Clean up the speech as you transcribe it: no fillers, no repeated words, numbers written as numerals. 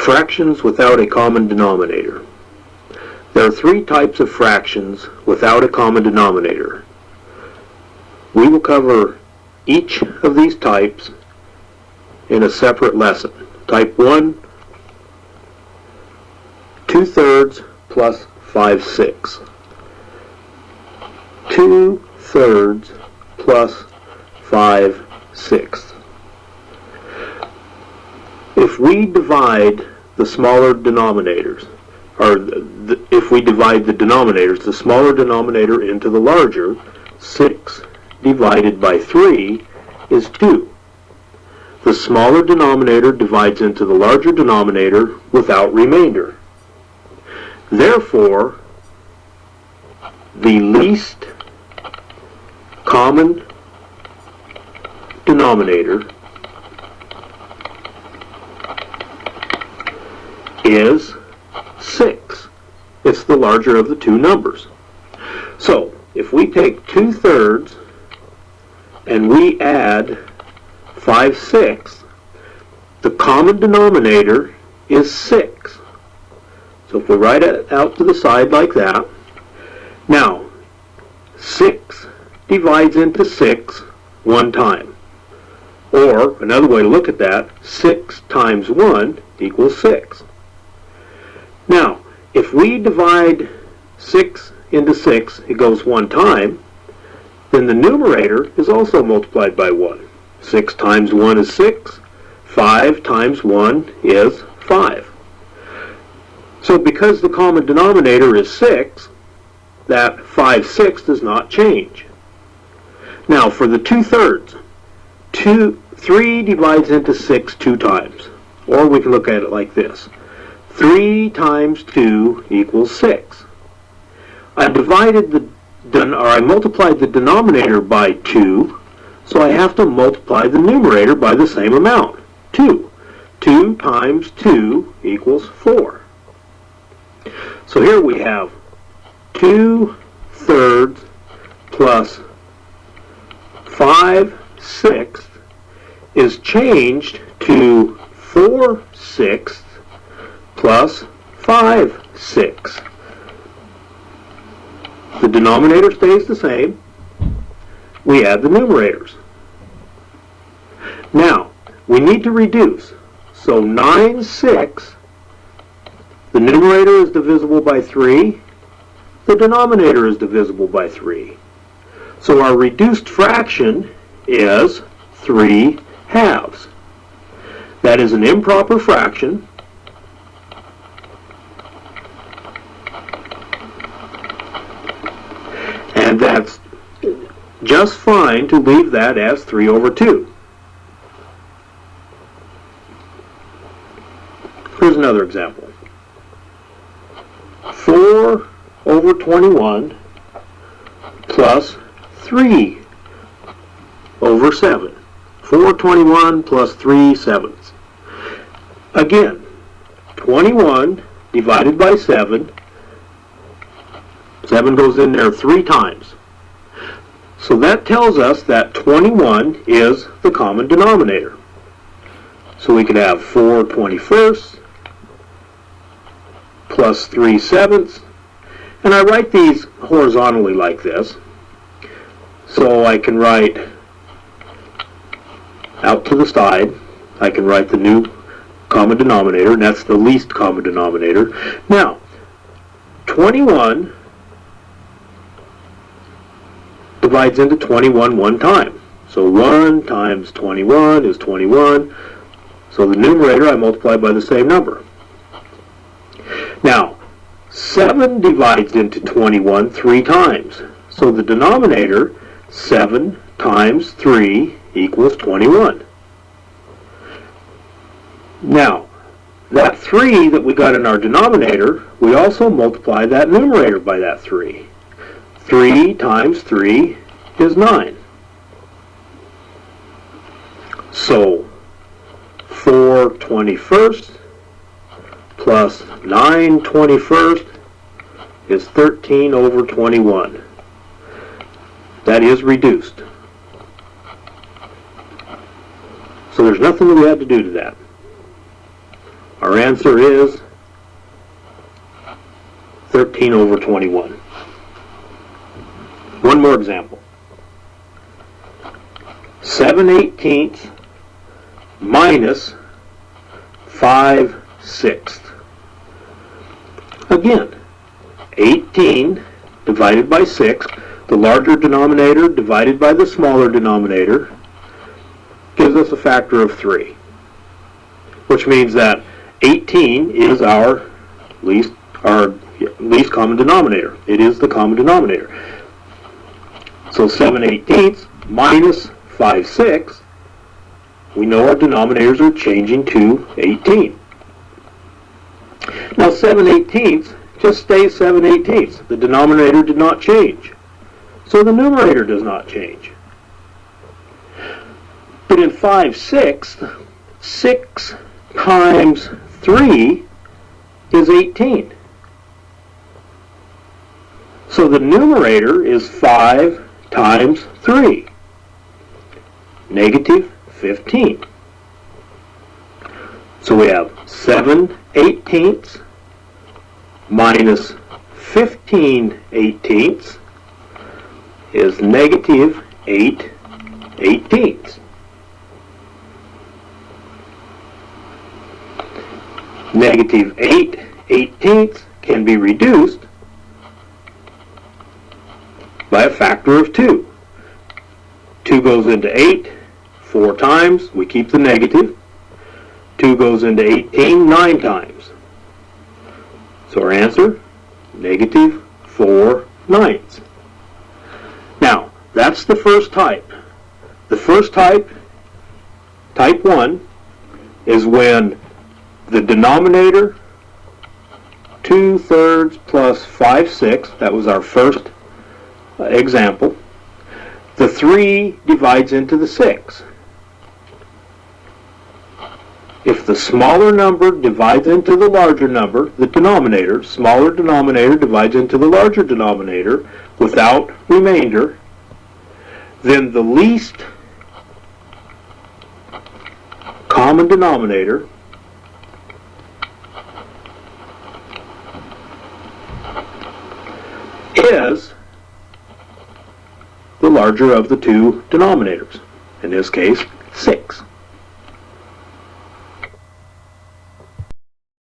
Fractions without a common denominator. There are three types of fractions without a common denominator. We will cover each of these types in a separate lesson. Type 1, 2/3 plus 5/6. 2/3 plus 5/6. If we divide the smaller denominators, or if we divide the denominators, the smaller denominator into the larger, 6 divided by 3 is 2. The smaller denominator divides into the larger denominator without remainder. Therefore, the least common denominator is 6. It's the larger of the two numbers. So, if we take 2/3 and we add 5/6, the common denominator is 6. So if we write it out to the side like that, now 6 divides into 6 one time. Or, another way to look at that, 6 times 1 equals 6. Now, if we divide 6 into 6, it goes one time, then the numerator is also multiplied by 1. 6 times 1 is 6. 5 times 1 is 5. So because the common denominator is 6, that 5/6 does not change. Now for the 2/3, 3 divides into 6 two times. Or we can look at it like this. 3 times 2 equals 6. I multiplied the denominator by 2, so I have to multiply the numerator by the same amount, 2. 2 times 2 equals 4. So here we have 2/3 plus 5/6 is changed to 4/6 plus 5/6. The denominator stays the same. We add the numerators. Now, we need to reduce. So 9/6, the numerator is divisible by 3. The denominator is divisible by 3. So our reduced fraction is 3/2. That is an improper fraction. And that's just fine to leave that as 3/2. Here's another example. 4/21 plus 3/7. 4/21 plus 3/7. Again, 21 divided by 7. 7 goes in there 3 times. So that tells us that 21 is the common denominator. So we could have 4/21 plus 3/7. And I write these horizontally like this. So I can write out to the side, I can write the new common denominator, and that's the least common denominator. Now, 21 divides into 21 one time. So 1 times 21 is 21. So the numerator I multiply by the same number. Now, 7 divides into 21 3 times. So the denominator, 7 times 3 equals 21. Now, that 3 that we got in our denominator, we also multiply that numerator by that 3. 3 times 3 is 9. So 4/21 plus 9/21 is 13/21. That is reduced. So there's nothing that we have to do to that. Our answer is 13 over 21. One more example. 7/18 minus 5/6. Again, 18 divided by 6, the larger denominator divided by the smaller denominator, gives us a factor of 3, which means that 18 is our least common denominator. It is the common denominator. So 7/18 minus 5/6, we know our denominators are changing to 18. Now 7/18 just stays 7/18. The denominator did not change. So the numerator does not change. But in 5/6, 6 times 3 is 18. So the numerator is 5 times 3, negative 15. So we have 7/18 minus 15/18 is negative 8/18. Negative 8/18 can be reduced by a factor of 2. 2 goes into 8 4 times, we keep the negative. 2 goes into 18 9 times. So our answer, negative 4/9. Now, that's the first type. The first type, type 1, is when the denominator, 2/3 plus 5/6, that was our first example. The 3 divides into the 6. If the smaller number divides into the larger number, the denominator, smaller denominator divides into the larger denominator without remainder, then the least common denominator is the larger of the two denominators, in this case 6.